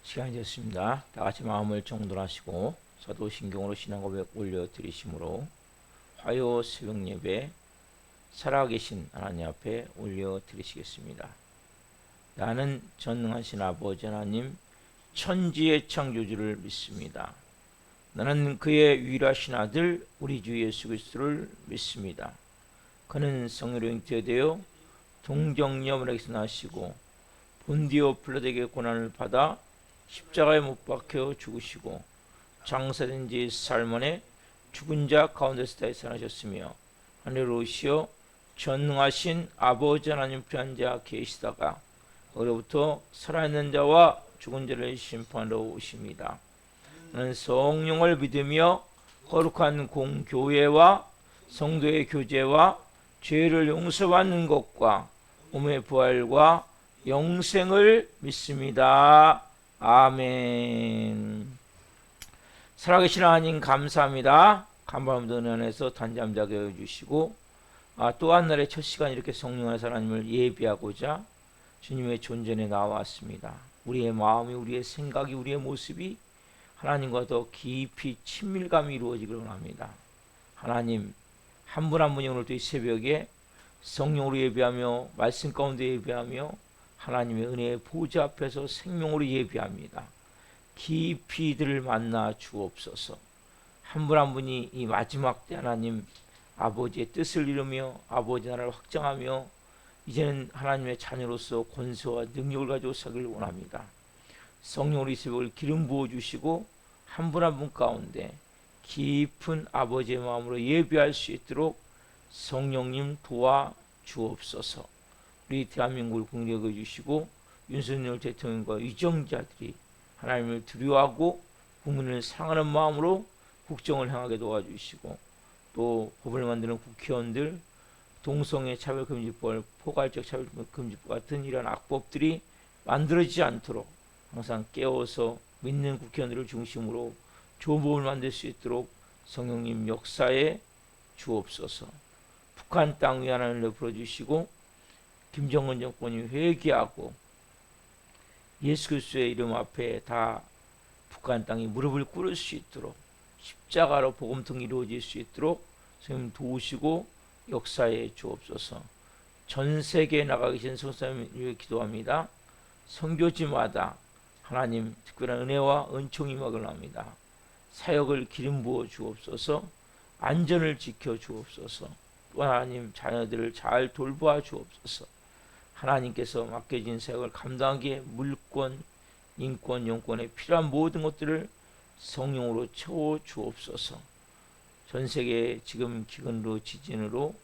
시간이 됐습니다. 다 같이 마음을 정돈하시고 사도신경으로 신앙고백 올려드리심으로 화요 새벽 예배 살아계신 하나님 앞에 올려드리시겠습니다. 나는 전능하신 아버지 하나님 천지의 창조주를 믿습니다. 나는 그의 유일하신 아들 우리 주 예수 그리스도를 믿습니다. 그는 성령으로 잉태되어 동정녀물에게서 나시고 본디오 빌라도에게 고난을 받아 십자가에 못 박혀 죽으시고 장사된 지 살만에 죽은 자 가운데서 다시 살아나셨으며 하늘로 오시어 전능하신 아버지 하나님 편 앉아 계시다가 거기로부터 살아있는 자와 죽은 자를 심판하러 오십니다. 나는 성령을 믿으며 거룩한 공교회와 성도의 교제와 죄를 용서받는 것과 몸의 부활과 영생을 믿습니다. 아멘. 살아계신 하나님 감사합니다. 간밤도 은혜 안에서 단잠자게 해주시고 또 한 날의 첫 시간 이렇게 성령 안에서 하나님을 예비하고자 주님의 존전에 나왔습니다. 우리의 마음이, 우리의 생각이, 우리의 모습이 하나님과 더 깊이 친밀감이 이루어지기를 원합니다. 하나님 한 분 한 분이 오늘도 이 새벽에 성령으로 예배하며 말씀 가운데 예배하며 하나님의 은혜의 보좌 앞에서 생명으로 예비합니다. 깊이 이들을 만나 주옵소서. 한 분 한 분이 이 마지막 때 하나님 아버지의 뜻을 이루며 아버지 나라를 확장하며 이제는 하나님의 자녀로서 권세와 능력을 가지고 살기를 원합니다. 성령으로 이 새벽을 기름 부어주시고 한 분 한 분 가운데 깊은 아버지의 마음으로 예배할 수 있도록 성령님 도와 주옵소서. 우리 대한민국을 공격해 주시고 윤석열 대통령과 위정자들이 하나님을 두려워하고 국민을 사랑하는 마음으로 국정을 향하게 도와주시고 또 법을 만드는 국회의원들 동성애 차별금지법, 포괄적 차별금지법 같은 이런 악법들이 만들어지지 않도록 항상 깨워서 믿는 국회의원들을 중심으로 좋은 법을 만들 수 있도록 성령님 역사에 주옵소서. 북한 땅 위에 하나님을 베풀어 주시고 김정은 정권이 회개하고 예수 그리스도의 이름 앞에 다 북한 땅이 무릎을 꿇을 수 있도록 십자가로 복음통이 이루어질 수 있도록 성령 도우시고 역사에 주옵소서. 전 세계에 나가 계신 성도님을 위해 기도합니다. 선교지마다 하나님 특별한 은혜와 은총이 임하기를 합니다. 사역을 기름 부어 주옵소서. 안전을 지켜 주옵소서. 또 하나님 자녀들을 잘 돌보아 주옵소서. 하나님께서 맡겨진 사역을 감당하기에 물권, 인권, 영권에 필요한 모든 것들을 성령으로 채워 주옵소서. 전 세계에 지금 기근으로 지진으로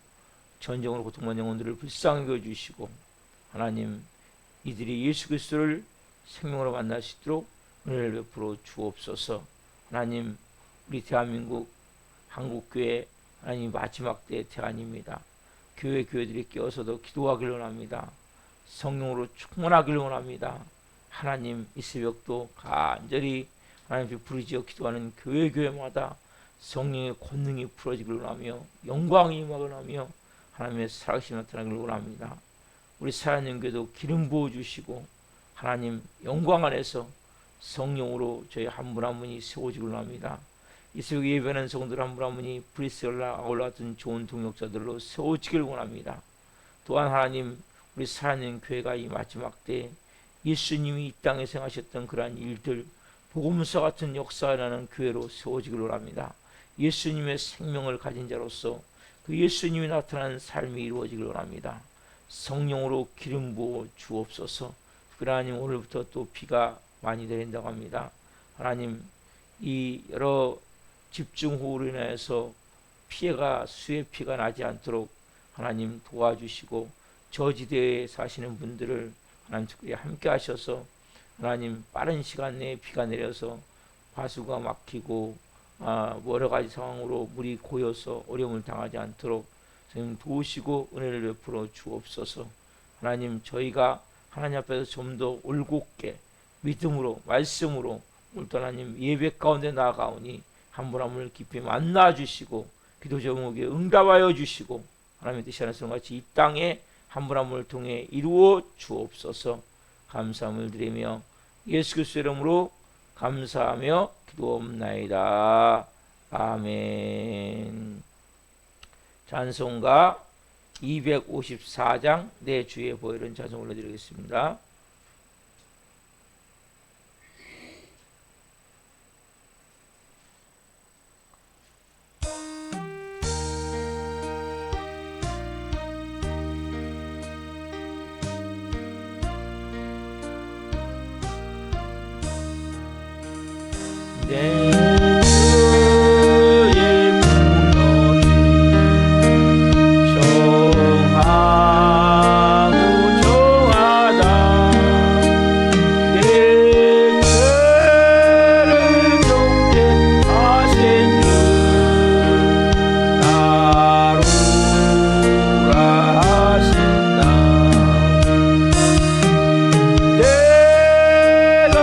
전쟁으로 고통받는 영혼들을 불쌍히 여주시고 하나님 이들이 예수 그리스도를 생명으로 만날 수 있도록 은혜를 베풀어 주옵소서. 하나님 우리 대한민국 한국교회 하나님 마지막 때의 대안입니다. 교회들이 깨어서도 기도하기를 원합니다. 성령으로 충만하기를 원합니다. 하나님 이 새벽도 간절히 하나님 부르짖어 기도하는 교회마다 성령의 권능이 풀어지기를 원하며 영광이 임하기를 원하며 하나님의 살아계심이 나타나기를 원합니다. 우리 살아있는 교회도 기름 부어주시고 하나님 영광 안에서 성령으로 저희 한 분 한 분이 세워지기를 원합니다. 이 새벽 예배하는 성도들 한 분 한 분이 브리스라 아울라 같은 좋은 동역자들로 세워지기를 원합니다. 또한 하나님 우리 살아있는 교회가 이 마지막 때 예수님이 이 땅에 생하셨던 그러한 일들 복음서 같은 역사라는 교회로 세워지기를 원합니다. 예수님의 생명을 가진 자로서 그 예수님이 나타나는 삶이 이루어지기를 원합니다. 성령으로 기름 부어 주옵소서. 하나님 오늘부터 또 비가 많이 내린다고 합니다. 하나님 이 여러 집중호우로 인해서 피해가 수해 피가 나지 않도록 하나님 도와주시고 저지대에 사시는 분들을 하나님 특별히 함께 하셔서 하나님 빠른 시간 내에 비가 내려서 화수가 막히고 여러 가지 상황으로 물이 고여서 어려움을 당하지 않도록 선생님 도우시고 은혜를 베풀어 주옵소서. 하나님 저희가 하나님 앞에서 좀 더 올곧게 믿음으로 말씀으로 오늘도 하나님 예배 가운데 나아가오니 한 분 한 분을 깊이 만나 주시고 기도 제목에 응답하여 주시고 하나님의 뜻이 하나님 같이 이 땅에 한 분 한 분을 통해 이루어 주옵소서. 감사함을 드리며 예수 그리스도 이름으로 감사하며 기도옵나이다. 아멘. 찬송가 254장 내 주의 보혈은 찬송 올려드리겠습니다. 내 주의 보혈이 정하고 정하다. 내 죄를 정죄 하신 주 나로라 하신다. 내가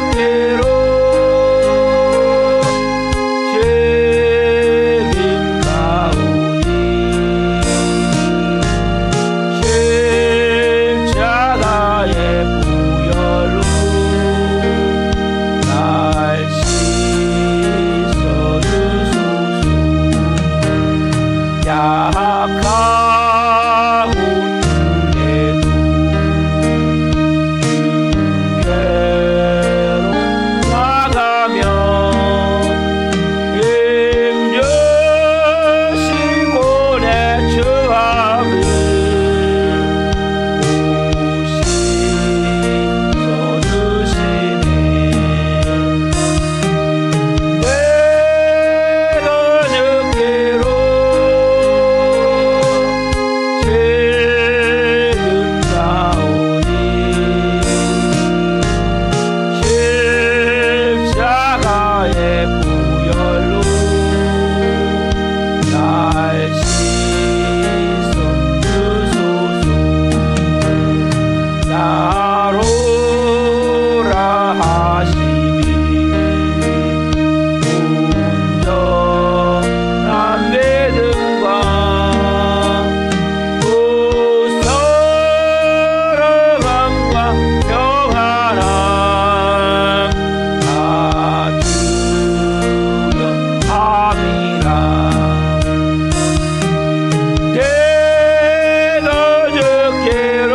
적대로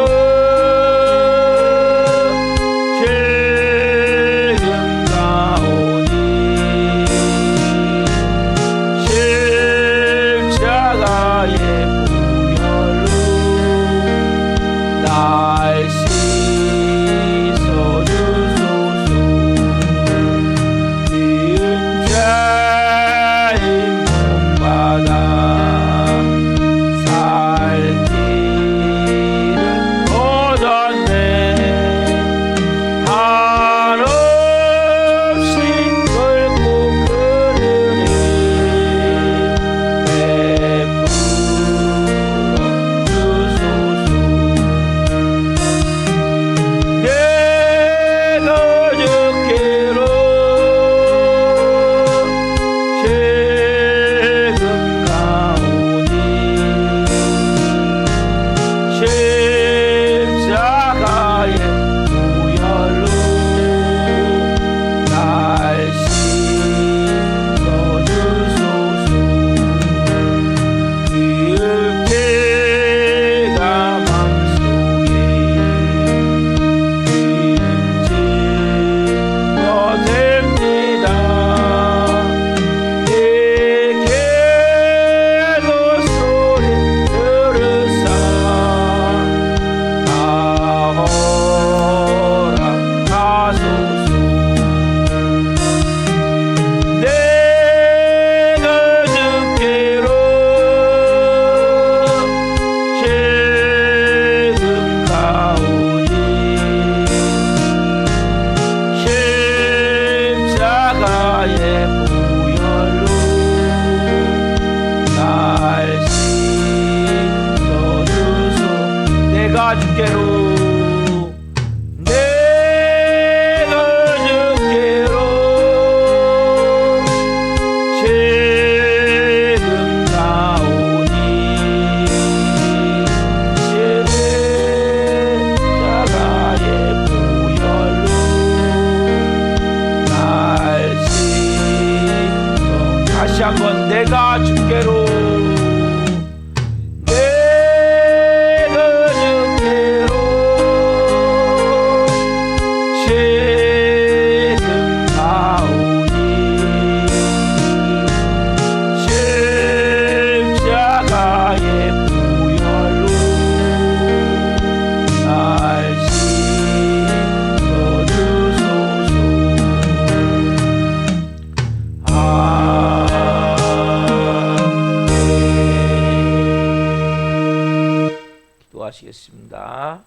다시 한번 내가 주께로 하시겠습니다.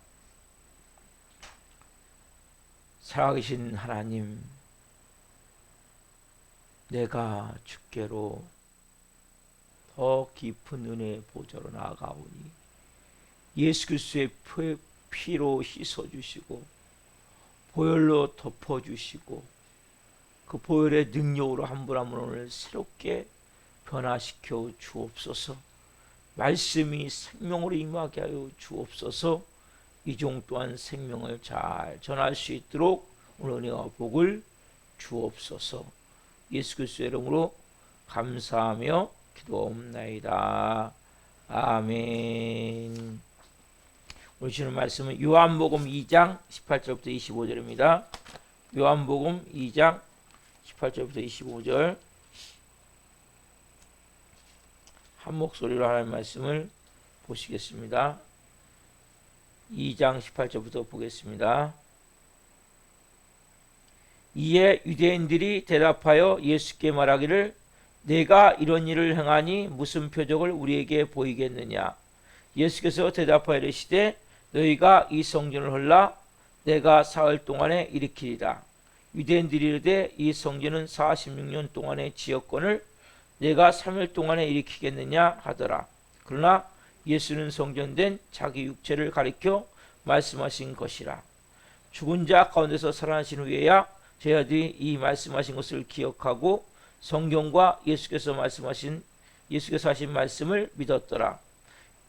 살아계신 하나님, 내가 주께로 더 깊은 은혜의 보좌로 나아가오니 예수 그리스도의 피로 씻어주시고 보혈로 덮어주시고 그 보혈의 능력으로 한 분 한 분 오늘 새롭게 변화시켜 주옵소서. 말씀이 생명으로 임하게 하여 주옵소서. 이 종 또한 생명을 잘 전할 수 있도록 오늘 은혜와 복을 주옵소서. 예수 그리스도의 이름으로 감사하며 기도옵나이다. 아멘. 오늘 주시는 말씀은 요한복음 2장 18절부터 25절입니다. 요한복음 2장 18절부터 25절 한 목소리로 하나님 말씀을 보시겠습니다. 2장 18절부터 보겠습니다. 이에 유대인들이 대답하여 예수께 말하기를 내가 이런 일을 행하니 무슨 표적을 우리에게 보이겠느냐. 예수께서 대답하여 이르시되 너희가 이 성전을 헐라 내가 사흘 동안에 일으키리라. 유대인들이 이르되 이 성전은 46년 동안의 지역권을 내가 3일 동안에 일으키겠느냐 하더라. 그러나 예수는 성전된 자기 육체를 가리켜 말씀하신 것이라. 죽은 자 가운데서 살아나신 후에야 저희들이 이 말씀하신 것을 기억하고 성경과 예수께서 하신 말씀을 믿었더라.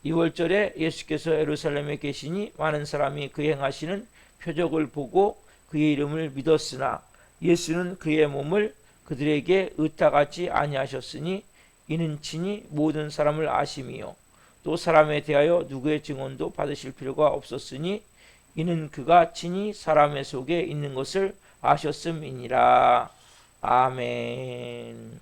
2월절에 예수께서 예루살렘에 계시니 많은 사람이 그 행하시는 표적을 보고 그의 이름을 믿었으나 예수는 그의 몸을 그들에게 의탁하지 아니하셨으니 이는 친히 모든 사람을 아심이요 또 사람에 대하여 누구의 증언도 받으실 필요가 없었으니 이는 그가 친히 사람의 속에 있는 것을 아셨음이니라. 아멘.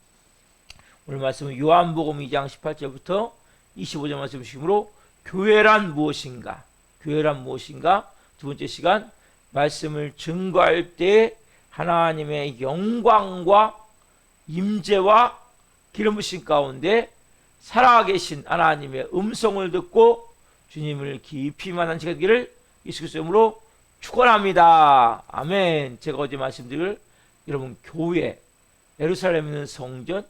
오늘 말씀은 요한복음 2장 18절부터 25절 말씀 중심으로 교회란 무엇인가? 교회란 무엇인가? 두 번째 시간 말씀을 증거할 때 하나님의 영광과 임재와 기름 부으심 가운데 살아계신 하나님의 음성을 듣고 주님을 깊이 만나시기를 예수 그리스도의 이름으로 축원합니다. 아멘. 제가 어제 말씀드릴 여러분 교회 예루살렘에 있는 성전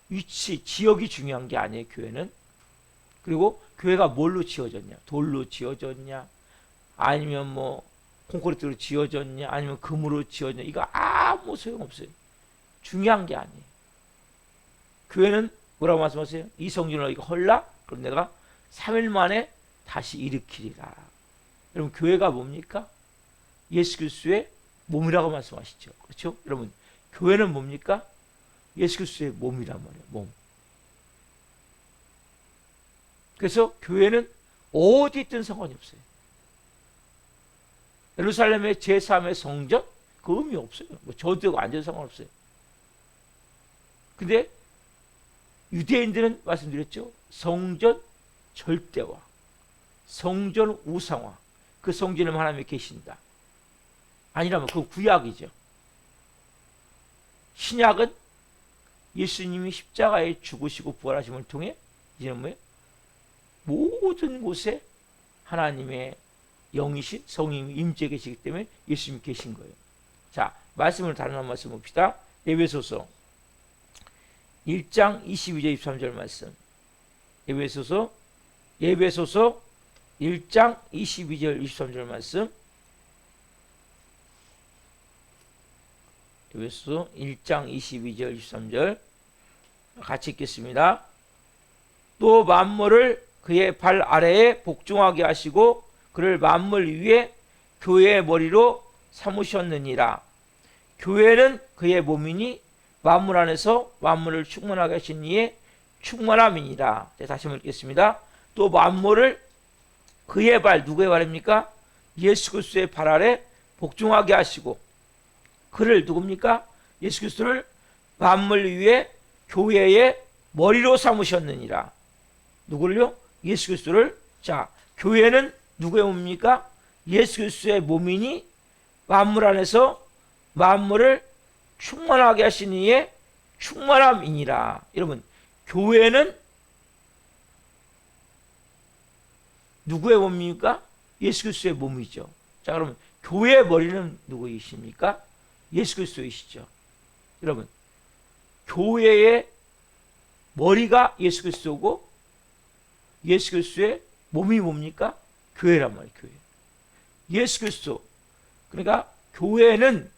위치 지역이 중요한 게 아니에요. 교회는. 그리고 교회가 뭘로 지어졌냐? 돌로 지어졌냐? 아니면 뭐 콘크리트로 지어졌냐? 아니면 금으로 지어졌냐? 이거 아무 소용없어요. 중요한 게 아니에요. 교회는 뭐라고 말씀하세요? 이 성전을 이거 헐라? 그럼 내가 3일 만에 다시 일으키리라. 여러분 교회가 뭡니까? 예수 그리스도의 몸이라고 말씀하시죠. 그렇죠? 여러분 교회는 뭡니까? 예수 그리스도의 몸이란 말이에요. 몸. 그래서 교회는 어디 있든 상관이 없어요. 예루살렘의 제3의 성전? 그 의미 없어요. 뭐 저도 완전 상관없어요. 근데 유대인들은 말씀드렸죠. 성전 절대화, 성전 우상화, 그 성전에 하나님이 계신다. 아니라면 그건 구약이죠. 신약은 예수님이 십자가에 죽으시고 부활하심을 통해 이제는 뭐예요? 모든 곳에 하나님의 영이신 성령이 임재 계시기 때문에 예수님이 계신 거예요. 자, 말씀을 다른 한 말씀 봅시다. 에베소서 1장 22절 23절 말씀. 에베소서 1장 22절 23절 말씀. 에베소서 1장 22절 23절 같이 읽겠습니다. 또 만물을 그의 발 아래에 복종하게 하시고 그를 만물 위에 교회의 머리로 삼으셨느니라. 교회는 그의 몸이니 만물 안에서 만물을 충만하게 하신 이의 충만함이니라. 다시 한번 읽겠습니다. 또 만물을 그의 발, 누구의 발입니까? 예수 그리스도의 발 아래 복종하게 하시고, 그를 누굽니까? 예수 그리스도를 만물 위에 교회의 머리로 삼으셨느니라. 누구를요? 예수 그리스도를. 자, 교회는 누구의 몸입니까? 예수 그리스도의 몸이니 만물 안에서 만물을 충만하게 하신 이의 충만함이니라. 여러분, 교회는 누구의 몸입니까? 예수 그리스도의 몸이죠. 자, 그러면 교회의 머리는 누구이십니까? 예수 그리스도이시죠. 여러분, 교회의 머리가 예수 그리스도고 예수 그리스도의 몸이 뭡니까? 교회란 말이에요. 교회. 예수 그리스도. 그러니까 교회는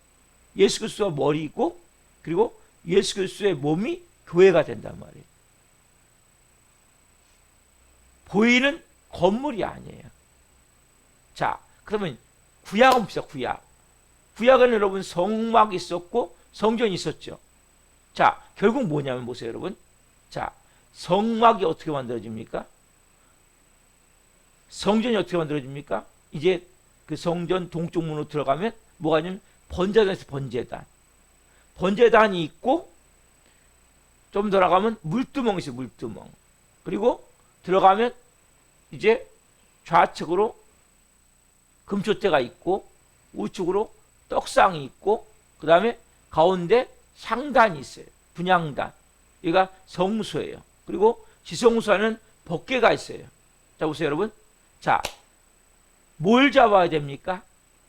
예수 그리스도가 머리이고, 그리고 예수 그리스도의 몸이 교회가 된단 말이에요. 보이는 건물이 아니에요. 자, 그러면 구약은 봅시다. 구약은 여러분 성막이 있었고 성전이 있었죠. 자, 결국 뭐냐면 보세요, 여러분. 자, 성막이 어떻게 만들어집니까? 성전이 어떻게 만들어집니까? 이제 그 성전 동쪽 문으로 들어가면 뭐가 있냐면 번제단에서 번제단. 번제단이 있고, 좀 더 나가면 물두멍이 있어요, 물두멍. 그리고 들어가면 이제 좌측으로 금초대가 있고, 우측으로 떡상이 있고, 그 다음에 가운데 상단이 있어요. 분향단. 여기가 성소예요. 그리고 지성소 안에는 법궤가 있어요. 자, 보세요, 여러분. 자, 뭘 잡아야 됩니까?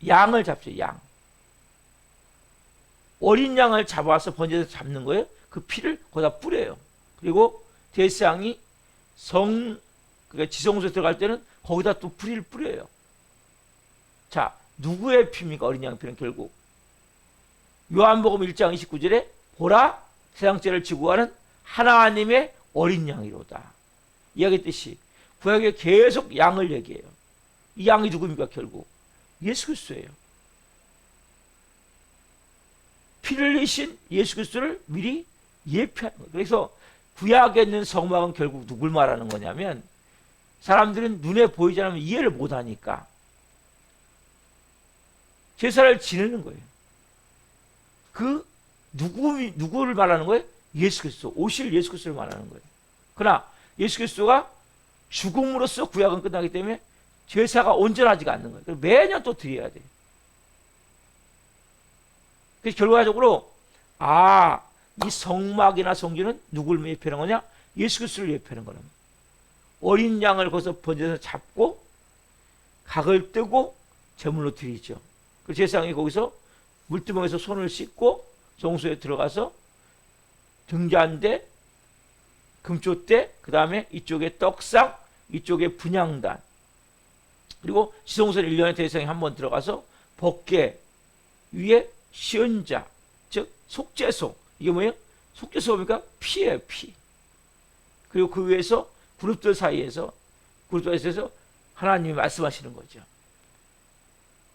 양을 잡죠, 양. 어린 양을 잡아서 번제에서 잡는 거예요. 그 피를 거기다 뿌려요. 그리고 대상이 그러니까 지성소에 들어갈 때는 거기다 또 피를 뿌려요. 자, 누구의 피입니까? 어린 양 피는 결국. 요한복음 1장 29절에 보라, 세상 죄를 지고 가는 하나님의 어린 양이로다. 이야기했듯이 구약에 계속 양을 얘기해요. 이 양이 누구입니까? 결국 예수 그리스도예요. 피를 흘리신 예수 그리스도를 미리 예표하는 거예요. 그래서 구약에 있는 성막은 결국 누굴 말하는 거냐면, 사람들은 눈에 보이지 않으면 이해를 못하니까 제사를 지내는 거예요. 그 누구를 말하는 거예요? 예수 그리스도, 오실 예수 그리스도를 말하는 거예요. 그러나 예수 그리스도가 죽음으로써 구약은 끝나기 때문에 제사가 온전하지가 않는 거예요. 매년 또 드려야 돼요. 그래서 결과적으로 이 성막이나 성전은 누굴 예표하는 거냐? 예수 그리스도를 예표하는 거라고. 어린 양을 거기서 번제에서 잡고 각을 뜨고 제물로 드리죠. 그 제사장이 거기서 물두멍에서 손을 씻고 성소에 들어가서 등잔대, 금초대, 그 다음에 이쪽에 떡상, 이쪽에 분향단, 그리고 지성소는 1년에 대상이 한번 들어가서 법궤 위에 시은자, 즉 속죄소. 이게 뭐예요? 속죄소입니까? 피예요, 피. 그리고 그 위에서 그룹들 사이에서 하나님이 말씀하시는 거죠.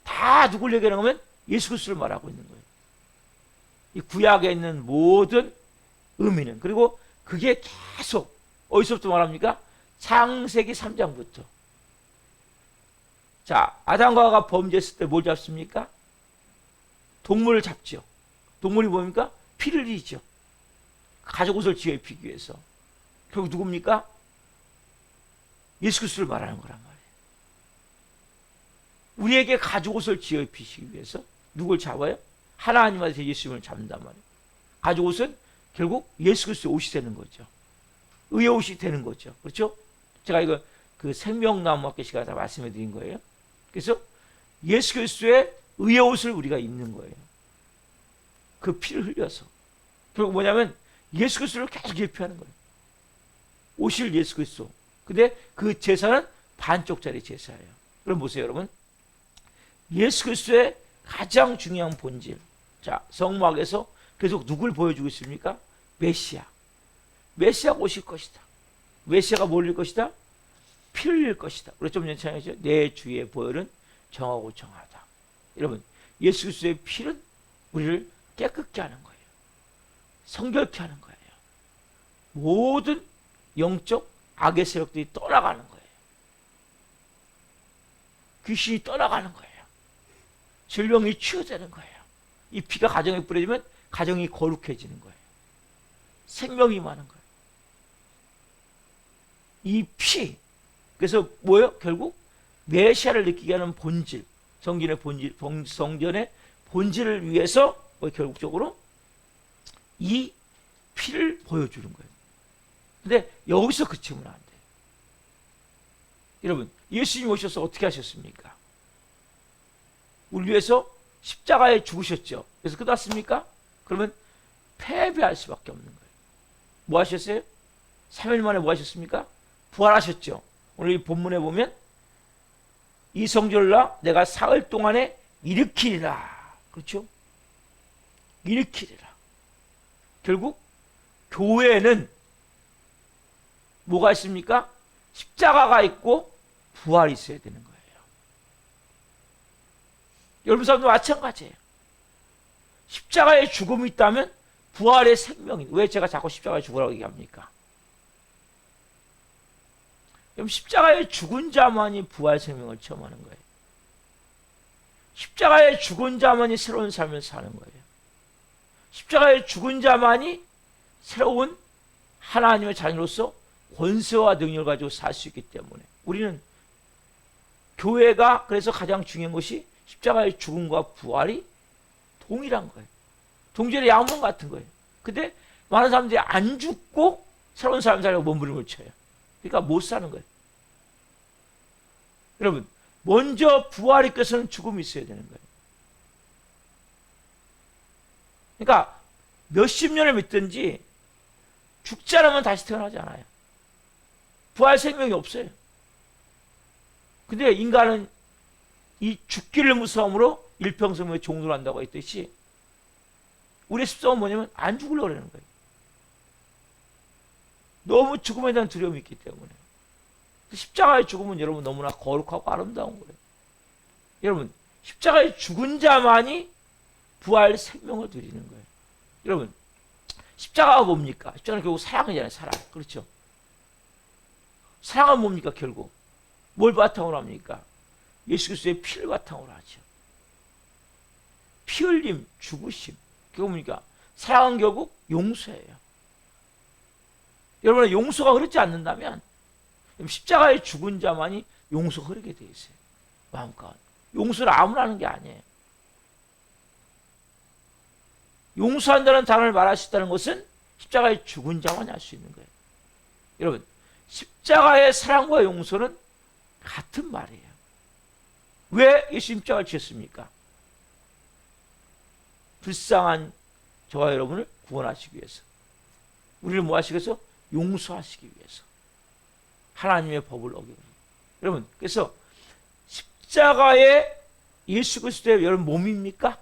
다 누굴 얘기하는 거면 예수 그리스도를 말하고 있는 거예요. 이 구약에 있는 모든 의미는. 그리고 그게 계속 어디서부터 말합니까? 창세기 3장부터. 자, 아담과 하와가 범죄했을 때 뭘 잡습니까? 동물을 잡죠. 동물이 뭡니까? 피를 흘리죠. 가죽 옷을 지어 입히기 위해서. 결국 누굽니까? 예수 그리스도를 말하는 거란 말이에요. 우리에게 가죽 옷을 지어 입히시기 위해서 누굴 잡아요? 하나님한테 예수님을 잡는단 말이에요. 가죽 옷은 결국 예수 그리스도의 옷이 되는 거죠. 의의 옷이 되는 거죠. 그렇죠? 제가 이거 그 생명나무 학교 시간에 다 말씀해 드린 거예요. 그래서 예수 그리스도의 의의 옷을 우리가 입는 거예요. 그 피를 흘려서. 결국 뭐냐면 예수 그리스도를 계속 예표하는 거예요. 오실 예수 그리스도. 근데 그 제사는 반쪽짜리 제사예요. 그럼 보세요, 여러분. 예수 그리스도의 가장 중요한 본질. 자, 성막에서 계속 누굴 보여주고 있습니까? 메시아. 메시아가 오실 것이다. 메시아가 뭘 흘릴 것이다? 피를 흘릴 것이다. 우리 좀 전에 찬양했죠? 내 주의 보혈은 정하고 정하다. 여러분, 예수 그리스도의 피는 우리를 깨끗게 하는 거예요. 성결케 하는 거예요. 모든 영적 악의 세력들이 떠나가는 거예요. 귀신이 떠나가는 거예요. 질병이 치유되는 거예요. 이 피가 가정에 뿌려지면 가정이 거룩해지는 거예요. 생명이 많은 거예요. 이 피, 그래서 뭐예요? 결국 메시아를 느끼게 하는 본질, 성전의 본질, 성전의 본질을 위해서 결국적으로 이 피를 보여주는 거예요. 근데 여기서 그치면 안 돼요. 여러분, 예수님 오셔서 어떻게 하셨습니까? 우리 위해서 십자가에 죽으셨죠. 그래서 끝났습니까? 그러면 패배할 수밖에 없는 거예요. 뭐 하셨어요? 3일 만에 뭐 하셨습니까? 부활하셨죠. 오늘 이 본문에 보면 이 성전을 내가 사흘 동안에 일으키리라. 그렇죠? 일으키리라. 결국 교회는 뭐가 있습니까? 십자가가 있고 부활이 있어야 되는 거예요. 여러분 사람도 마찬가지예요. 십자가에 죽음이 있다면 부활의 생명이, 왜 제가 자꾸 십자가에 죽으라고 얘기합니까? 그럼 십자가에 죽은 자만이 부활 생명을 체험하는 거예요. 십자가에 죽은 자만이 새로운 삶을 사는 거예요. 십자가에 죽은 자만이 새로운 하나님의 자녀로서 권세와 능력을 가지고 살 수 있기 때문에 우리는 교회가 그래서 가장 중요한 것이 십자가의 죽음과 부활이 동일한 거예요. 동절의 양분 같은 거예요. 근데 많은 사람들이 안 죽고 새로운 삶 살려고 몸부림을 쳐요. 그러니까 못 사는 거예요. 여러분, 먼저 부활이 있고서는 죽음이 있어야 되는 거예요. 그러니까 몇십 년을 믿든지 죽지 않으면 다시 태어나지 않아요. 부활 생명이 없어요. 근데 인간은 이 죽기를 무서움으로 일평생에 종노한다고 했듯이 우리의 습성은 뭐냐면 안 죽으려고 그러는 거예요. 너무 죽음에 대한 두려움이 있기 때문에. 십자가의 죽음은 여러분 너무나 거룩하고 아름다운 거예요. 여러분, 십자가에 죽은 자만이 부활 생명을 누리는 거예요. 여러분, 십자가가 뭡니까? 십자가는 결국 사랑이잖아요. 사랑. 그렇죠? 사랑은 뭡니까? 결국 뭘 바탕으로 합니까? 예수 그리스도의 피를 바탕으로 하죠. 피 흘림, 죽으심. 그게 뭡니까? 사랑은 결국 용서예요. 여러분의 용서가 흐르지 않는다면 십자가에 죽은 자만이 용서가 흐르게 돼 있어요. 마음껏. 용서를 아무나 하는 게 아니에요. 용서한다는 단어를 말할 수 있다는 것은 십자가에 죽은 자만이 할 수 있는 거예요. 여러분, 십자가의 사랑과 용서는 같은 말이에요. 왜 예수님 십자가를 지었습니까? 불쌍한 저와 여러분을 구원하시기 위해서. 우리를 뭐 하시기 위해서? 용서하시기 위해서. 하나님의 법을 어기고. 여러분, 그래서 십자가에 예수 그리스도의 여러분 몸입니까?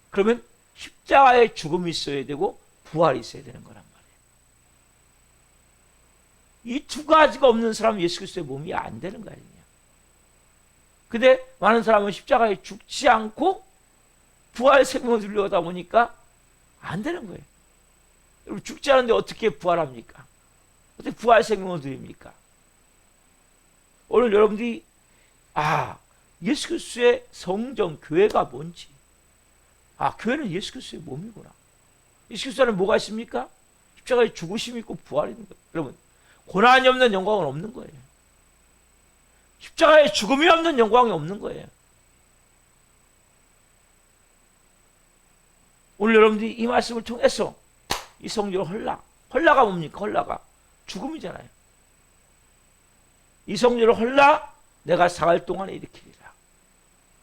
그러면 십자가에 죽음이 있어야 되고 부활이 있어야 되는 거란 말이에요. 이 두 가지가 없는 사람은 예수 그리스도의 몸이 안 되는 거 아니냐. 근데 많은 사람은 십자가에 죽지 않고 부활 생명을 누리려다 보니까 안 되는 거예요. 여러분, 죽지 않은데 어떻게 부활합니까? 어떻게 부활 생명을 누립니까? 오늘 여러분들이 예수 그리스도의 성전 교회가 뭔지, 교회는 예수 그리스도의 몸이구나. 예수 그리스도 안에 뭐가 있습니까? 십자가에 죽으심이 있고 부활이 있는 거예요. 여러분, 고난이 없는 영광은 없는 거예요. 십자가에 죽음이 없는 영광이 없는 거예요. 오늘 여러분들이 이 말씀을 통해서 이 성전을 헐라가 뭡니까? 헐라가 죽음이잖아요. 이 성전을 헐라 내가 사흘 동안에 일으키리라.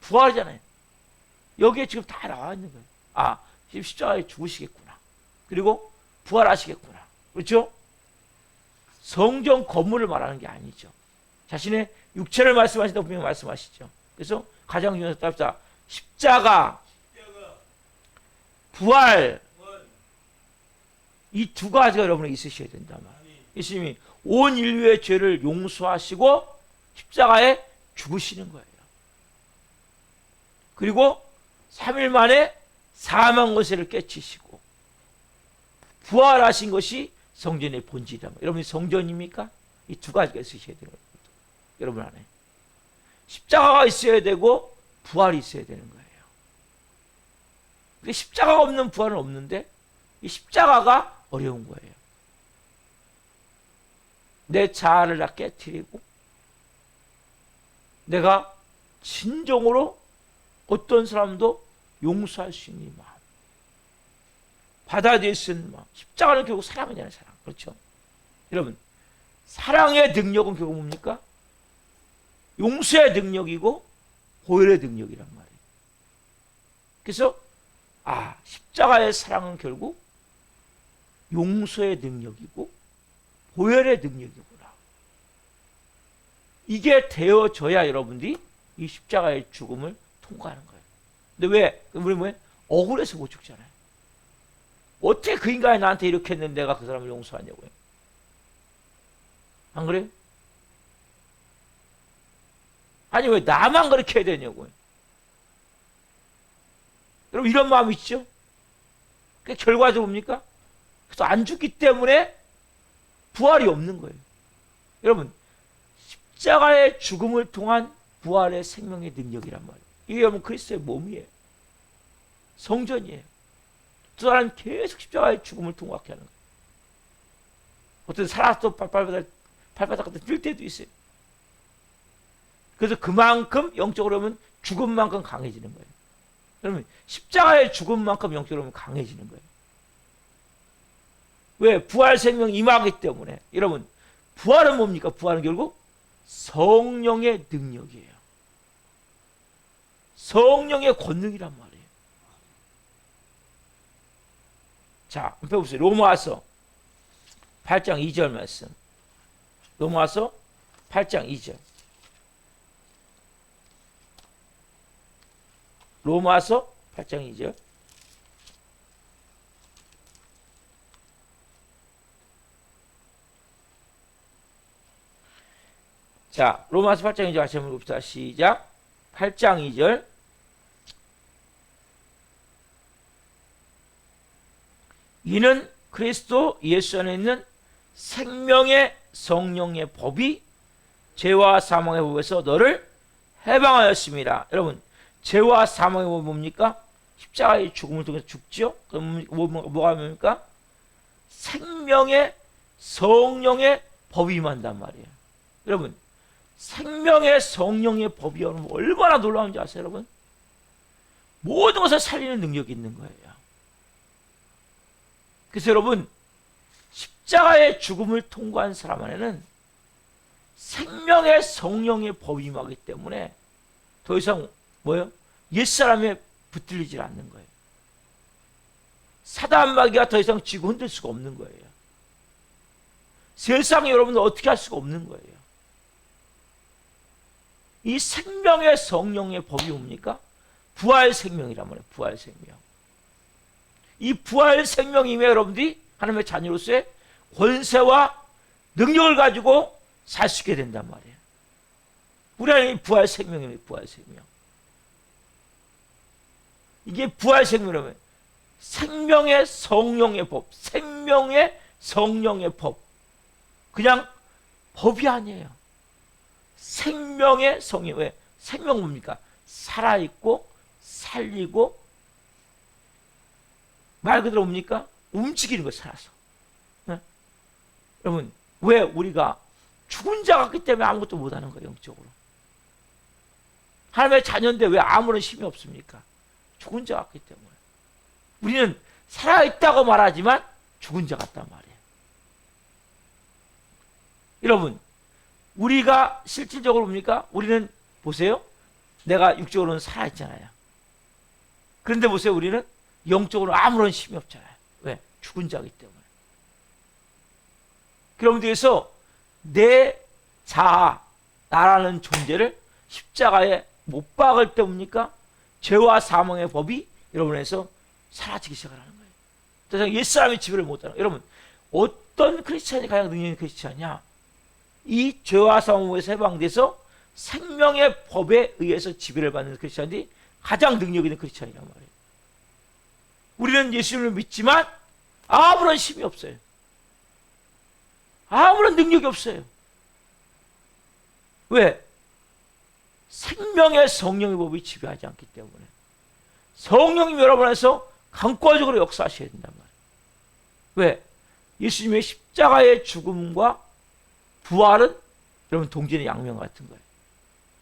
부활이잖아요. 여기에 지금 다 나와 있는 거예요. 지금 십자가에 죽으시겠구나. 그리고 부활하시겠구나. 그렇죠? 성전 건물을 말하는 게 아니죠. 자신의 육체를 말씀하시다 분명히 말씀하시죠. 그래서 가장 중요한 답사 십자가, 부활, 이 두 가지가 여러분에게 있으셔야 된다면 예수님이 온 인류의 죄를 용서하시고 십자가에 죽으시는 거예요. 그리고 3일 만에 사망 권세를 깨치시고 부활하신 것이 성전의 본질이다. 여러분이 성전입니까? 이 두 가지가 있으셔야 되는 겁니다. 여러분 안에 십자가가 있어야 되고 부활이 있어야 되는 거예요. 근데 십자가가 없는 부활은 없는데 이 십자가가 어려운 거예요. 내 자아를 다 깨트리고 내가 진정으로 어떤 사람도 용서할 수 있는 마음, 받아들일 수 있는 마음. 십자가는 결국 사랑이잖아요. 사랑. 그렇죠? 여러분, 사랑의 능력은 결국 뭡니까? 용서의 능력이고 보혈의 능력이란 말이에요. 그래서 십자가의 사랑은 결국 용서의 능력이고 보혈의 능력이구나. 이게 되어져야 여러분들이 이 십자가의 죽음을 통과하는 거예요. 근데 왜? 우리 뭐예요? 억울해서 못 죽잖아요. 어떻게 그 인간이 나한테 이렇게 했는데 내가 그 사람을 용서하냐고요. 안 그래요? 아니 왜 나만 그렇게 해야 되냐고요. 여러분 이런 마음 있죠? 그 결과적으로 뭡니까? 그래서 안 죽기 때문에 부활이 없는 거예요. 여러분 십자가의 죽음을 통한 부활의 생명의 능력이란 말이에요. 이게 여러분 그리스도의 몸이에요. 성전이에요. 두 사람은 계속 십자가의 죽음을 통과하게 하는 거예요. 어떤 살아서 발바닥 뛸 때도 있어요. 그래서 그만큼 영적으로 보면 죽음만큼 강해지는 거예요. 여러분 십자가의 죽음만큼 영적으로 보면 강해지는 거예요. 왜? 부활 생명이 임하기 때문에. 여러분 부활은 뭡니까? 부활은 결국 성령의 능력이에요. 성령의 권능이란 말이에요. 자, 한번 펴보세요. 로마서 8장 2절 말씀. 로마서 8장 2절. 로마서 8장 2절. 자, 로마서 8장 2절 같이 한번 봅시다. 시작. 8장 2절. 이는 그리스도 예수 안에 있는 생명의 성령의 법이 죄와 사망의 법에서 너를 해방하였습니다. 여러분 죄와 사망의 법은 뭡니까? 십자가의 죽음을 통해서 죽죠. 그럼 뭐가 뭡니까? 생명의 성령의 법이 임한단 말이에요. 여러분 생명의 성령의 법이 얼마나 놀라운지 아세요, 여러분? 모든 것을 살리는 능력이 있는 거예요. 그래서 여러분 십자가의 죽음을 통과한 사람 안에는 생명의 성령의 법이 임하기 때문에 더 이상 뭐예요? 옛사람에 붙들리지 않는 거예요. 사단 마귀가 더 이상 쥐고 흔들 수가 없는 거예요. 세상에 여러분들 어떻게 할 수가 없는 거예요. 이 생명의 성령의 법이 뭡니까? 부활 생명이란 말이에요. 부활 생명. 이 부활 생명이면 여러분들이 하나님의 자녀로서의 권세와 능력을 가지고 살 수 있게 된단 말이에요. 우리 안에 부활 생명입니다. 부활 생명. 이게 부활 생명이라면 생명의 성령의 법, 생명의 성령의 법. 그냥 법이 아니에요. 생명의 성령. 왜? 생명 뭡니까? 살아있고 살리고 말 그대로 뭡니까? 움직이는 거 살아서. 네? 여러분 왜 우리가 죽은 자 같기 때문에 아무것도 못하는 거예요. 영적으로. 하나님의 자녀인데 왜 아무런 힘이 없습니까? 죽은 자 같기 때문에. 우리는 살아있다고 말하지만 죽은 자 같단 말이에요. 여러분 우리가 실질적으로 뭡니까? 우리는 보세요. 내가 육적으로는 살아있잖아요. 그런데 보세요. 우리는 영적으로 아무런 힘이 없잖아요. 왜? 죽은 자이기 때문에. 그러면 그래서 내 자아, 나라는 존재를 십자가에 못 박을 때 뭡니까? 죄와 사망의 법이 여러분에서 사라지기 시작하는 거예요. 더 이상 옛사람의 지배를 못하는 거예요. 여러분 어떤 크리스찬이 가장 능력 있는 크리스찬이냐? 이 죄와 사망에서 해방돼서 생명의 법에 의해서 지배를 받는 크리스찬이 가장 능력 있는 크리스찬이란 말이에요. 우리는 예수님을 믿지만 아무런 힘이 없어요. 아무런 능력이 없어요. 왜? 생명의 성령의 법이 지배하지 않기 때문에. 성령님 여러분 안에서 강권적으로 역사하셔야 된단 말이에요. 왜? 예수님의 십자가의 죽음과 부활은 여러분 동전의 양면 같은 거예요.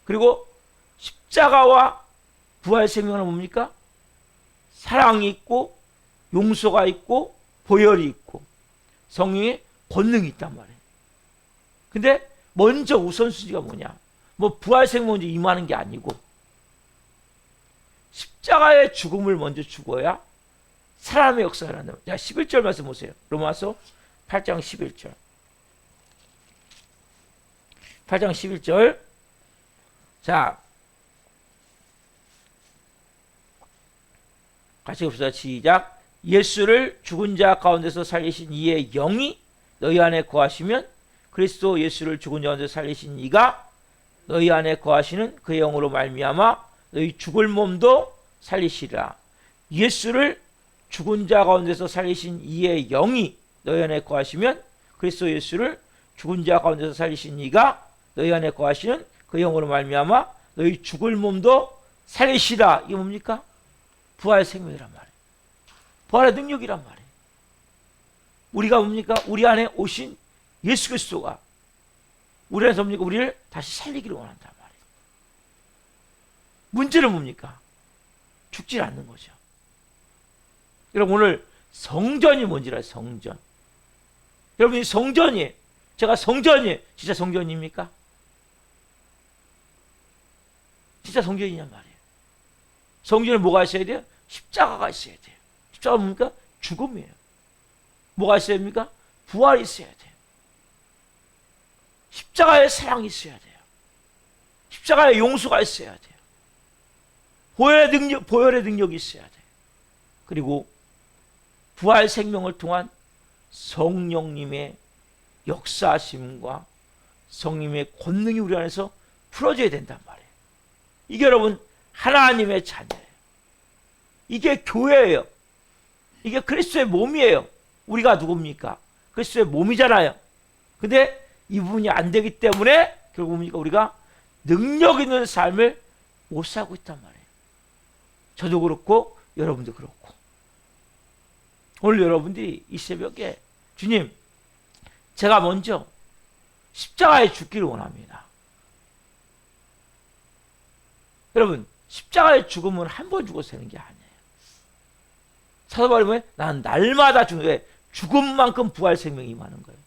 그리고 십자가와 부활 생명은 뭡니까? 사랑이 있고 용서가 있고 보혈이 있고 성령의 권능이 있단 말이에요. 근데 먼저 우선순위가 뭐냐? 뭐 부활 생명 먼저 임하는 게 아니고 십자가의 죽음을 먼저 죽어야 사람의 역사를 한다. 자, 11절 말씀 보세요. 로마서 8장 11절. 8장 11절. 자, 같이 봅시다. 시작. 예수를 죽은 자 가운데서 살리신 이의 영이 너희 안에 거하시면 그리스도 예수를 죽은 자 가운데서 살리신 이가 너희 안에 거하시는 그 영으로 말미암아 너희 죽을 몸도 살리시리라. 예수를 죽은 자 가운데서 살리신 이의 영이 너희 안에 거하시면 그리스도 예수를 죽은 자 가운데서 살리신 이가 너희 안에 거하시는 그 영으로 말미암아 너희 죽을 몸도 살리시라. 이게 뭡니까? 부활의 생명이란 말이에요. 부활의 능력이란 말이에요. 우리가 뭡니까? 우리 안에 오신 예수 그리스도가 우리 안에서 뭡니까? 우리를 다시 살리기를 원한단 말이에요. 문제는 뭡니까? 죽지 않는 거죠. 여러분 오늘 성전이 뭔지라 성전. 여러분이 성전이 제가 성전이 진짜 성전입니까? 진짜 성전이냔 말이에요. 성전에 뭐가 있어야 돼요? 십자가가 있어야 돼요. 십자가가 뭡니까? 죽음이에요. 뭐가 있어야 됩니까? 부활이 있어야 돼요. 십자가에 사랑이 있어야 돼요. 십자가에 용서가 있어야 돼요. 보혈의 능력이 있어야 돼요. 그리고 부활 생명을 통한 성령님의 역사하심과 성령님의 권능이 우리 안에서 풀어져야 된단 말이에요. 이게 여러분 하나님의 자녀예요. 이게 교회예요. 이게 그리스도의 몸이에요. 우리가 누굽니까? 그리스도의 몸이잖아요. 근데 이 부분이 안 되기 때문에 결국 뭡니까? 우리가 능력 있는 삶을 못 살고 있단 말이에요. 저도 그렇고 여러분도 그렇고. 오늘 여러분들이 이 새벽에 주님, 제가 먼저 십자가에 죽기를 원합니다. 여러분, 십자가의 죽음은 한 번 죽어서 되는 게 아니에요. 사도 바울이 뭐예요? 난 날마다 왜? 죽음만큼 부활 생명이 임하는 거예요.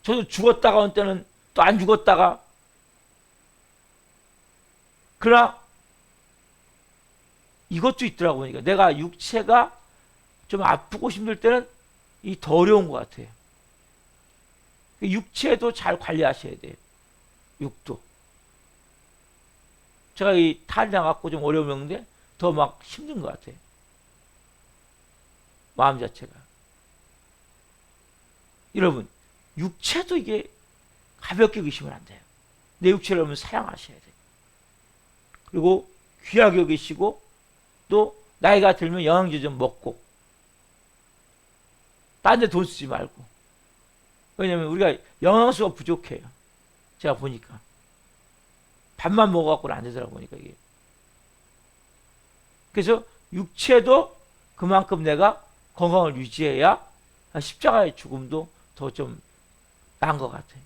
저도 죽었다가 어느 때는 또 안 죽었다가 그러나 이것도 있더라고요. 그러니까 내가 육체가 좀 아프고 힘들 때는 이 더 어려운 것 같아요. 육체도 잘 관리하셔야 돼요. 육도. 제가 이 탈이 나갖고 좀 어려우는데 더 막 힘든 것 같아요. 마음 자체가. 여러분, 육체도 이게 가볍게 여기시면 안 돼요. 내 육체를 여러분 사랑하셔야 돼요. 그리고 귀하게 여기시고 또 나이가 들면 영양제 좀 먹고 딴 데 돈 쓰지 말고. 왜냐면 우리가 영양소가 부족해요. 제가 보니까. 밥만 먹어갖고는 안 되더라고 보니까 이게. 그래서 육체도 그만큼 내가 건강을 유지해야 십자가의 죽음도 더 좀 나은 것 같아요.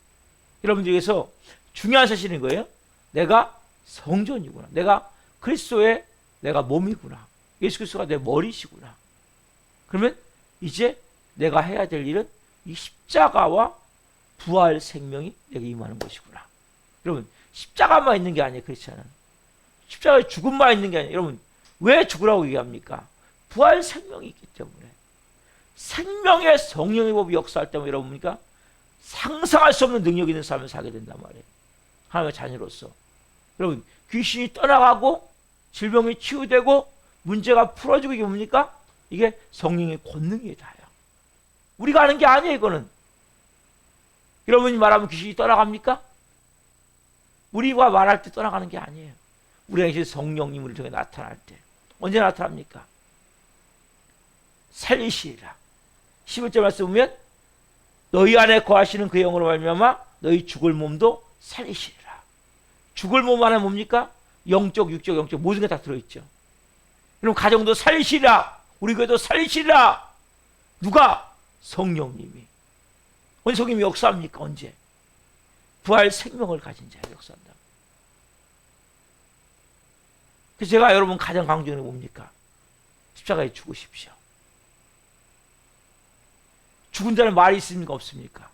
여러분들께서 중요한 사실인 거예요. 내가 성전이구나. 내가 그리스도의 내가 몸이구나. 예수 그리스도가 내 머리시구나. 그러면 이제 내가 해야 될 일은 이 십자가와 부활 생명이 내게 임하는 것이구나. 여러분, 십자가만 있는 게 아니에요. 그렇지 않아요. 십자가의 죽음만 있는 게 아니에요. 여러분, 왜 죽으라고 얘기합니까? 부활 생명이 있기 때문에. 생명의 성령의 법이 역사할 때면 여러분이니까 상상할 수 없는 능력 있는 삶을 살게 된단 말이에요. 하나님의 자녀로서. 여러분, 귀신이 떠나가고 질병이 치유되고 문제가 풀어지고 이게 뭡니까? 이게 성령의 권능이 다요. 우리가 아는 게 아니에요, 이거는. 여러분이 말하면 귀신이 떠나갑니까? 우리가 말할 때 떠나가는 게 아니에요. 우리가 이제 성령님을 통해 나타날 때. 언제 나타납니까? 살리시리라. 11절 말씀 보면 너희 안에 거하시는 그 영으로 말미암아 너희 죽을 몸도 살리시리라. 죽을 몸 안에 뭡니까? 영적, 육적, 영적 모든 게 다 들어있죠. 그럼 가정도 살리시리라. 우리 교회도 살리시리라. 누가? 성령님이. 언제 성령님이 역사합니까? 언제? 부활 생명을 가진 자가 역사한다. 그래서 제가 여러분 가장 강조하는 게 뭡니까? 십자가에 죽으십시오. 죽은다는 말이 있습니까? 없습니까?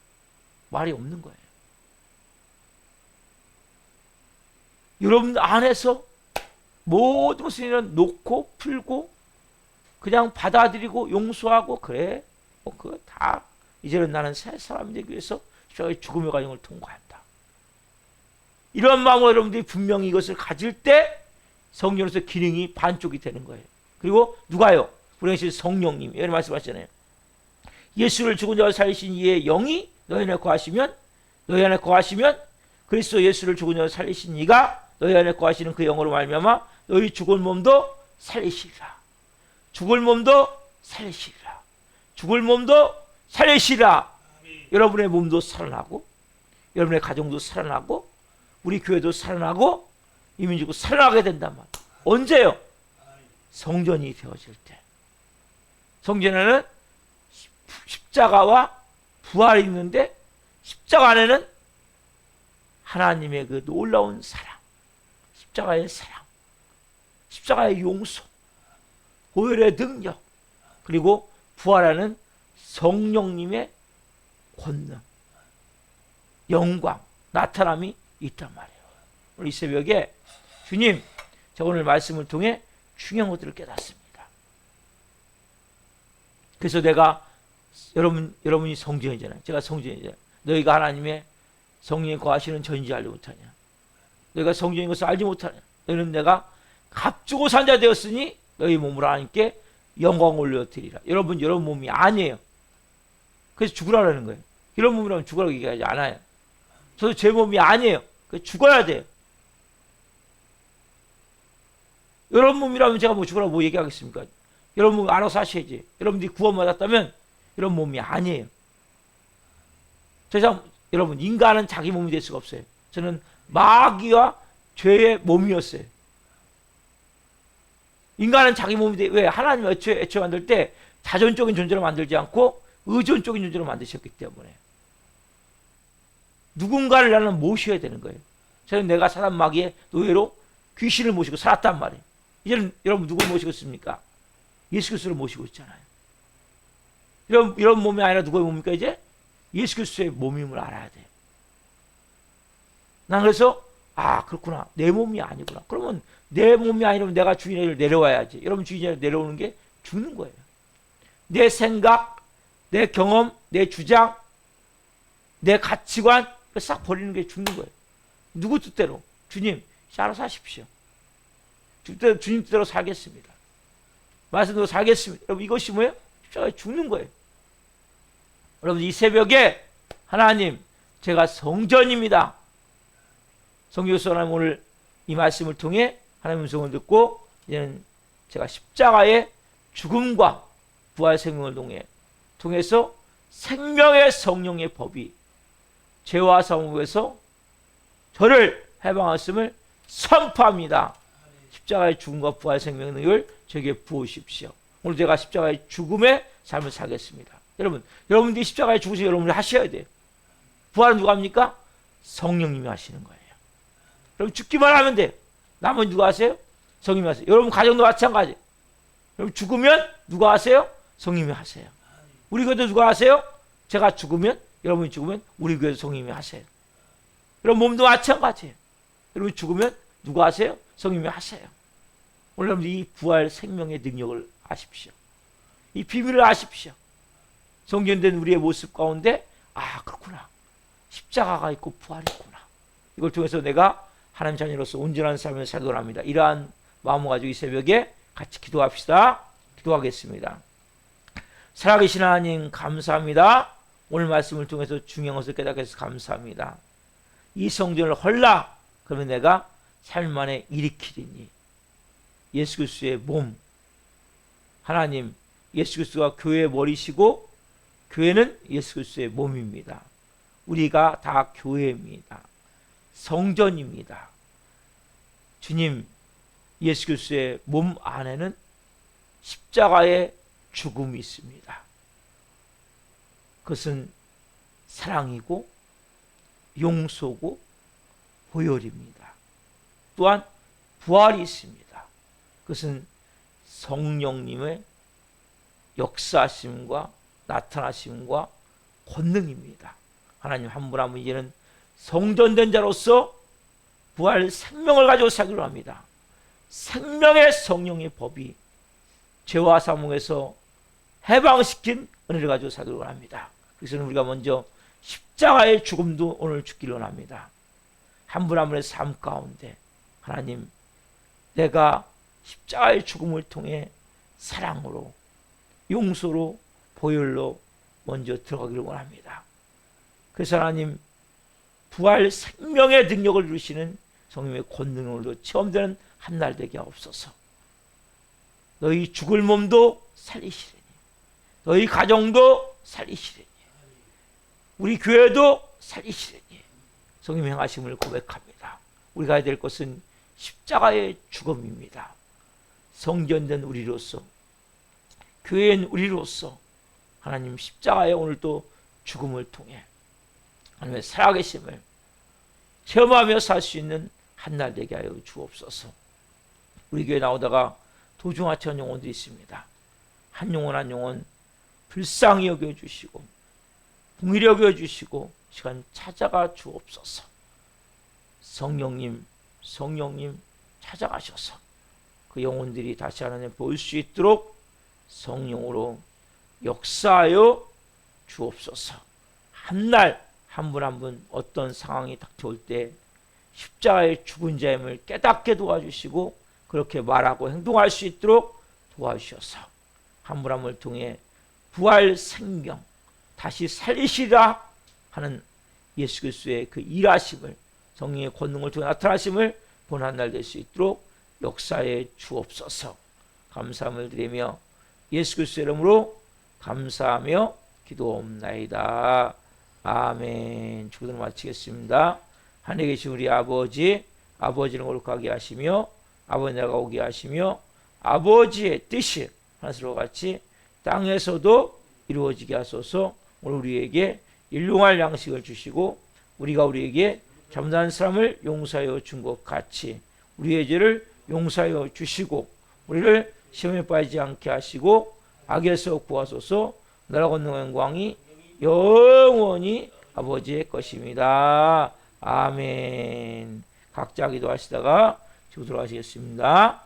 말이 없는 거예요. 여러분 안에서 모든 것을 놓고 풀고 그냥 받아들이고 용서하고 그래 그거 다 이제는 나는 새 사람이 되기 위해서 십자가의 죽음의 과정을 통과한다. 이런 마음으로 여러분들이 분명히 이것을 가질 때 성령으로서 기능이 반쪽이 되는 거예요. 그리고 누가요? 우리 성령님 이런 말씀하시잖아요. 예수를 죽은 자로 살리신 이의 영이 너희 안에 거하시면 그리스도 예수를 죽은 자로 살리신 이가 너희 안에 거하시는 그 영으로 말미암아 너희 죽은 몸도 살리시리라. 죽을 몸도 살리시리라. 죽을 몸도 살리시리라. 여러분의 몸도 살아나고 여러분의 가정도 살아나고 우리 교회도 살아나고 이 민족도 살아나게 된단 말이에요. 언제요? 성전이 되어질 때. 성전에는 십자가와 부활이 있는데 십자가 안에는 하나님의 그 놀라운 사랑, 십자가의 사랑, 십자가의 용서, 보혈의 능력, 그리고 부활하는 성령님의 권능, 영광, 나타남이 있단 말이에요. 오늘 이 새벽에 주님, 제가 오늘 말씀을 통해 중요한 것들을 깨닫습니다. 그래서 내가 여러분이 성전이잖아요. 제가 성전이잖아요. 너희가 하나님의 성령에 거하시는 전인지 알지 못하냐? 너희가 성전인 것을 알지 못하냐? 너희는 내가 값주고 산 자 되었으니 너희 몸으로 하나님께 영광 올려드리라. 여러분 몸이 아니에요. 그래서 죽으라는 거예요. 이런 몸이라면 죽으라고 얘기하지 않아요. 저도 제 몸이 아니에요. 그래서 죽어야 돼요. 여러분 몸이라면 제가 뭐 죽으라고 뭐 얘기하겠습니까? 여러분 몸 알아서 하셔야지. 여러분들이 구원받았다면 이런 몸이 아니에요. 저 이상 여러분 인간은 자기 몸이 될 수가 없어요. 저는 마귀와 죄의 몸이었어요. 인간은 자기 몸이 돼. 왜? 하나님 애초에 만들 때 자존적인 존재로 만들지 않고 의존적인 존재로 만드셨기 때문에 누군가를 나는 모셔야 되는 거예요. 저는 내가 사단 마귀의 노예로 귀신을 모시고 살았단 말이에요. 이제는 여러분 누굴 모시고 있습니까? 예수 그리스도를 모시고 있잖아요. 이런 몸이 아니라 누구의 몸입니까? 이제 예수 그리스도의 몸임을 알아야 돼요. 난 그래서 그렇구나. 내 몸이 아니구나. 그러면 내 몸이 아니라면 내가 주인을 내려와야지. 여러분 주인을 내려오는 게 죽는 거예요. 내 생각, 내 경험, 내 주장, 내 가치관 싹 버리는 게 죽는 거예요. 누구 뜻대로? 주님, 알아서 하십시오. 주님 뜻대로 살겠습니다. 말씀대로 살겠습니다. 여러분 이것이 뭐예요? 죽는 거예요. 여러분 이 새벽에 하나님 제가 성전입니다. 성경에서 하나님 오늘 이 말씀을 통해 하나님의 음성을 듣고 이제는 제가 십자가의 죽음과 부활 생명을 통해서 생명의 성령의 법이 죄와 사망에서 저를 해방하였음을 선포합니다. 십자가의 죽음과 부활 생명의 능력을 저에게 부으십시오. 오늘 제가 십자가의 죽음의 삶을 살겠습니다. 여러분들이 십자가의 죽으신 여러분이 하셔야 돼요. 부활은 누가 합니까? 성령님이 하시는 거예요. 여러분 죽기만 하면 돼요. 남은 누가 하세요? 성령님이 하세요. 여러분 가정도 마찬가지. 여러분 죽으면 누가 하세요? 성령님이 하세요. 우리 교회도 누가 하세요? 제가 죽으면 여러분이 죽으면 우리 교회도 성령님이 하세요. 여러분 몸도 마찬가지예요. 여러분 죽으면 누가 하세요? 성령님이 하세요. 오늘 여러분 이 부활 생명의 능력을 아십시오. 이 비밀을 아십시오. 성전된 우리의 모습 가운데 그렇구나. 십자가가 있고 부활이 있구나. 이걸 통해서 내가 하나님 자녀로서 온전한 삶을 살도록 합니다. 이러한 마음을 가지고 이 새벽에 같이 기도합시다. 기도하겠습니다. 살아계신 하나님 감사합니다. 오늘 말씀을 통해서 중요한 것을 깨닫게 해서 감사합니다. 이 성전을 헐라 그러면 내가 삶 만에 일으키리니 예수 그리스도의 몸 하나님 예수 그리스도가 교회의 머리시고 교회는 예수 그리스도의 몸입니다. 우리가 다 교회입니다. 성전입니다. 주님 예수 그리스도의 몸 안에는 십자가의 죽음이 있습니다. 그것은 사랑이고 용서고 보혈입니다. 또한 부활이 있습니다. 그것은 성령님의 역사하심과 나타나심과 권능입니다. 하나님 한 분 한 분 이제는 성전된 자로서 부활 생명을 가지고 살기로 합니다. 생명의 성령의 법이 죄와 사망에서 해방시킨 은혜를 가지고 살기로 합니다. 그래서 우리가 먼저 십자가의 죽음도 오늘 죽기로 합니다. 한 분 한 분의 삶 가운데 하나님 내가 십자가의 죽음을 통해 사랑으로 용서로 보혈로 먼저 들어가기를 원합니다. 그래서 하나님 부활 생명의 능력을 이루시는 성령의 권능으로 체험되는 한 날 되게 하옵소서. 너희 죽을 몸도 살리시리니 너희 가정도 살리시리니 우리 교회도 살리시리니 성령 행하심을 고백합니다. 우리가 해야 될 것은 십자가의 죽음입니다. 성전된 우리로서 교회인 우리로서 하나님 십자가의 오늘도 죽음을 통해 하나님의 살아계심을 체험하며 살 수 있는 한 날 되게 하여 주옵소서. 우리 교회 나오다가 도중하천 영혼들이 있습니다. 한 영혼 한 영혼 불쌍히 여겨주시고 긍휼히 여겨주시고 시간 찾아가 주옵소서. 성령님 찾아가셔서 그 영혼들이 다시 하나님 볼 수 있도록 성령으로 역사하여 주옵소서. 한 날 한 분 한 분 어떤 상황이 닥쳐올 때 십자가의 죽은 자임을 깨닫게 도와주시고 그렇게 말하고 행동할 수 있도록 도와주셔서 한 분 한 분을 통해 부활 생명 다시 살리시라 하는 예수 그리스도의 그 일하심을 성령의 권능을 통해 나타나심을 본 한 날 될 수 있도록 역사해 주옵소서. 감사함을 드리며 예수 그리스도의 이름으로 감사하며 기도옵나이다. 아멘. 주기도를 마치겠습니다. 하늘에 계신 우리 아버지, 아버지를 거룩하게 하시며 아버지 나라가 오게 하시며 아버지의 뜻이 하늘과 같이 땅에서도 이루어지게 하소서. 오늘 우리에게 일용할 양식을 주시고 우리가 우리에게 잘못한 사람을 용서하여 준 것 같이 우리의 죄를 용서하여 주시고 우리를 시험에 빠지지 않게 하시고 악에서 구하소서. 나라 권능 영광이 영원히 아버지의 것입니다. 아멘. 각자 기도하시다가 지금 들어가시겠습니다.